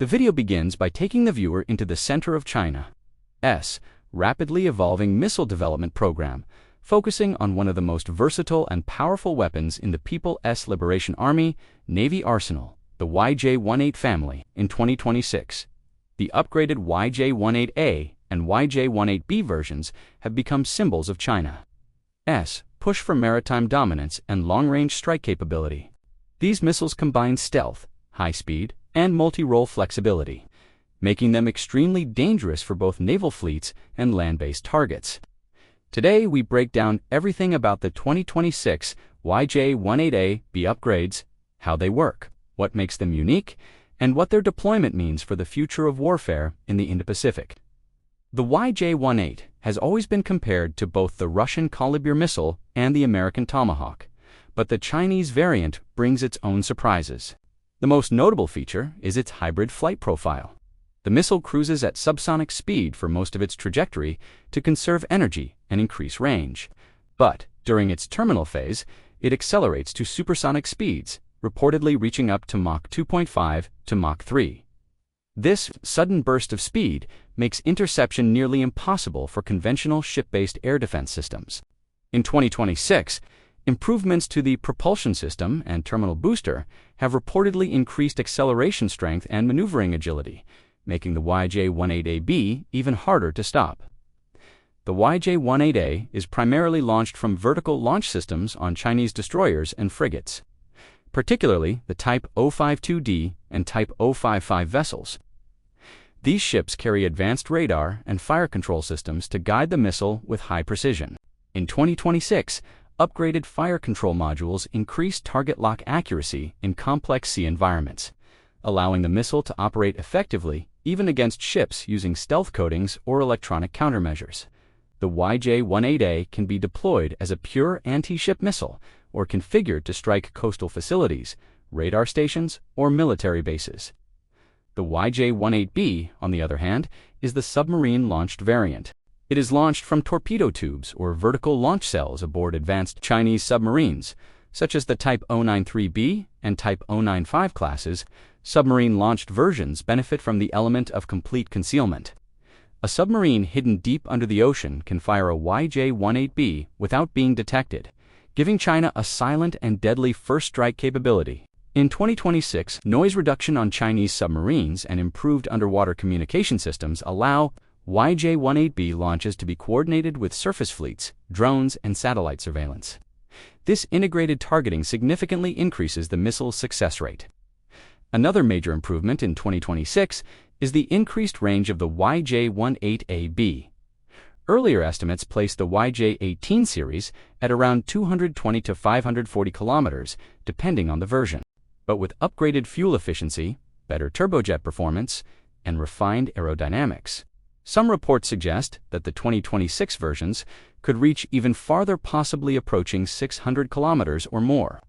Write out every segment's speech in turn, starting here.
The video begins by taking the viewer into the center of China's rapidly evolving missile development program, focusing on one of the most versatile and powerful weapons in the People's Liberation Army Navy arsenal, the YJ-18 family. In 2026, the upgraded YJ-18A and YJ-18B versions have become symbols of China's push for maritime dominance and long-range strike capability. These missiles combine stealth, high speed, and multi-role flexibility, making them extremely dangerous for both naval fleets and land-based targets. Today, we break down everything about the 2026 YJ-18A upgrades, how they work, what makes them unique, and what their deployment means for the future of warfare in the Indo-Pacific. The YJ-18 has always been compared to both the Russian Kalibr missile and the American Tomahawk, but the Chinese variant brings its own surprises. The most notable feature is its hybrid flight profile. The missile cruises at subsonic speed for most of its trajectory to conserve energy and increase range. But during its terminal phase, it accelerates to supersonic speeds, reportedly reaching up to Mach 2.5 to Mach 3. This sudden burst of speed makes interception nearly impossible for conventional ship-based air defense systems. In 2026, improvements to the propulsion system and terminal booster have reportedly increased acceleration strength and maneuvering agility, making the YJ-18A even harder to stop. The YJ-18A is primarily launched from vertical launch systems on Chinese destroyers and frigates, particularly the Type 052D and Type 055 vessels. These ships carry advanced radar and fire control systems to guide the missile with high precision. In 2026, upgraded fire control modules increase target lock accuracy in complex sea environments, allowing the missile to operate effectively even against ships using stealth coatings or electronic countermeasures. The YJ-18A can be deployed as a pure anti-ship missile or configured to strike coastal facilities, radar stations, or military bases. The YJ-18B, on the other hand, is the submarine-launched variant. It is launched from torpedo tubes or vertical launch cells aboard advanced Chinese submarines, such as the Type 093B and Type 095 classes. Submarine-launched versions benefit from the element of complete concealment. A submarine hidden deep under the ocean can fire a YJ-18B without being detected, giving China a silent and deadly first strike capability. In 2026, noise reduction on Chinese submarines and improved underwater communication systems allow YJ-18B launches to be coordinated with surface fleets, drones, and satellite surveillance. This integrated targeting significantly increases the missile's success rate. Another major improvement in 2026 is the increased range of the YJ-18A. Earlier estimates placed the YJ-18 series at around 220 to 540 kilometers, depending on the version. But with upgraded fuel efficiency, better turbojet performance, and refined aerodynamics, some reports suggest that the 2026 versions could reach even farther, possibly approaching 600 kilometers or more.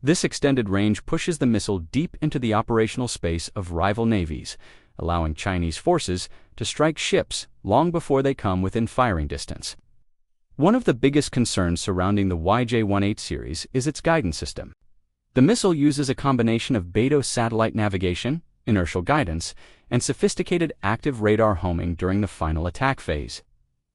This extended range pushes the missile deep into the operational space of rival navies, allowing Chinese forces to strike ships long before they come within firing distance. One of the biggest concerns surrounding the YJ-18 series is its guidance system. The missile uses a combination of beta satellite navigation, inertial guidance, and sophisticated active radar homing during the final attack phase.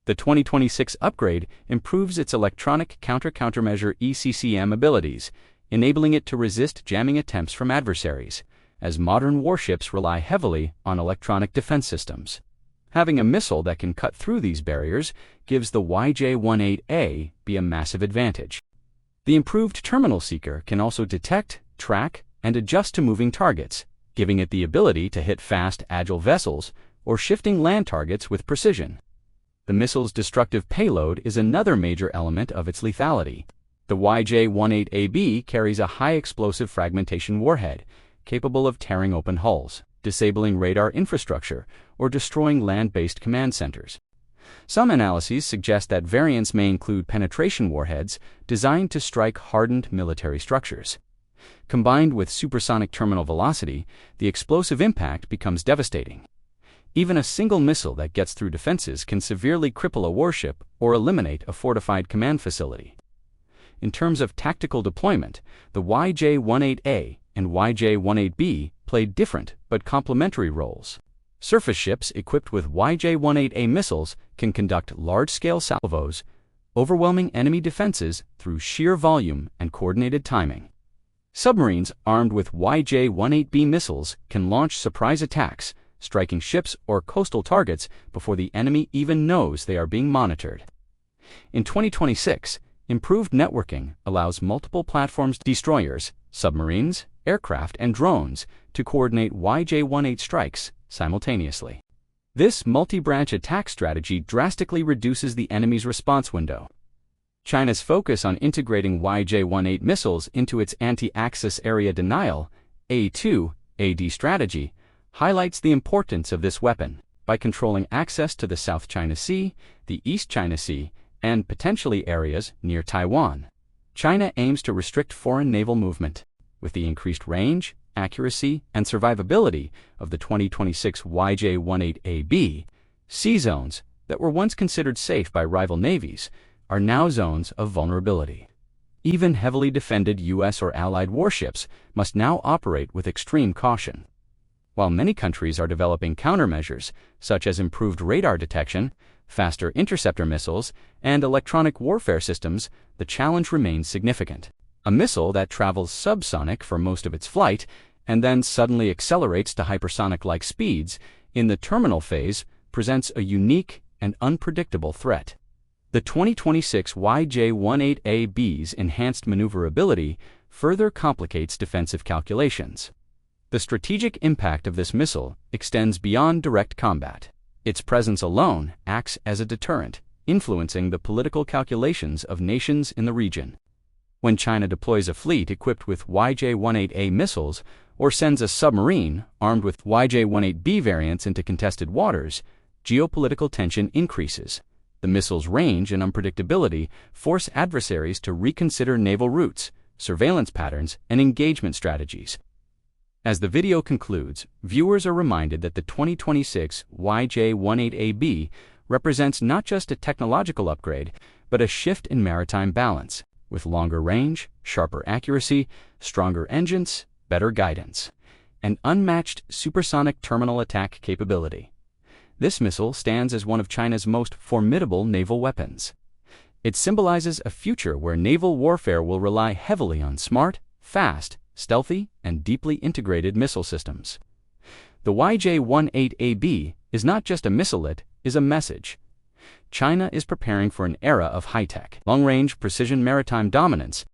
The 2026 upgrade improves its electronic countermeasure ECCM abilities, enabling it to resist jamming attempts from adversaries, as modern warships rely heavily on electronic defense systems. Having a missile that can cut through these barriers gives the YJ-18A a massive advantage. The improved terminal seeker can also detect, track, and adjust to moving targets, giving it the ability to hit fast, agile vessels or shifting land targets with precision. The missile's destructive payload is another major element of its lethality. The YJ-18A carries a high-explosive fragmentation warhead, capable of tearing open hulls, disabling radar infrastructure, or destroying land-based command centers. Some analyses suggest that variants may include penetration warheads designed to strike hardened military structures. Combined with supersonic terminal velocity, the explosive impact becomes devastating. Even a single missile that gets through defenses can severely cripple a warship or eliminate a fortified command facility. In terms of tactical deployment, the YJ-18A and YJ-18B play different but complementary roles. Surface ships equipped with YJ-18A missiles can conduct large-scale salvos, overwhelming enemy defenses through sheer volume and coordinated timing. Submarines armed with YJ-18B missiles can launch surprise attacks, striking ships or coastal targets before the enemy even knows they are being monitored. In 2026, improved networking allows multiple platforms, destroyers, submarines, aircraft, and drones to coordinate YJ-18 strikes simultaneously. This multi-branch attack strategy drastically reduces the enemy's response window. China's focus on integrating YJ-18 missiles into its anti-access area denial (A2AD) strategy highlights the importance of this weapon. By controlling access to the South China Sea, the East China Sea, and potentially areas near Taiwan, China aims to restrict foreign naval movement. With the increased range, accuracy, and survivability of the 2026 YJ-18AB, sea zones that were once considered safe by rival navies are now zones of vulnerability. Even heavily defended U.S. or allied warships must now operate with extreme caution. While many countries are developing countermeasures, such as improved radar detection, faster interceptor missiles, and electronic warfare systems, the challenge remains significant. A missile that travels subsonic for most of its flight and then suddenly accelerates to hypersonic-like speeds in the terminal phase presents a unique and unpredictable threat. The 2026 YJ-18AB's enhanced maneuverability further complicates defensive calculations. The strategic impact of this missile extends beyond direct combat. Its presence alone acts as a deterrent, influencing the political calculations of nations in the region. When China deploys a fleet equipped with YJ-18A missiles or sends a submarine armed with YJ-18B variants into contested waters, geopolitical tension increases. The missile's range and unpredictability force adversaries to reconsider naval routes, surveillance patterns, and engagement strategies. As the video concludes, viewers are reminded that the 2026 YJ-18AB represents not just a technological upgrade, but a shift in maritime balance, with longer range, sharper accuracy, stronger engines, better guidance, and unmatched supersonic terminal attack capability. This missile stands as one of China's most formidable naval weapons. It symbolizes a future where naval warfare will rely heavily on smart, fast, stealthy, and deeply integrated missile systems. The YJ-18AB is not just a missile, it is a message. China is preparing for an era of high-tech, long-range precision maritime dominance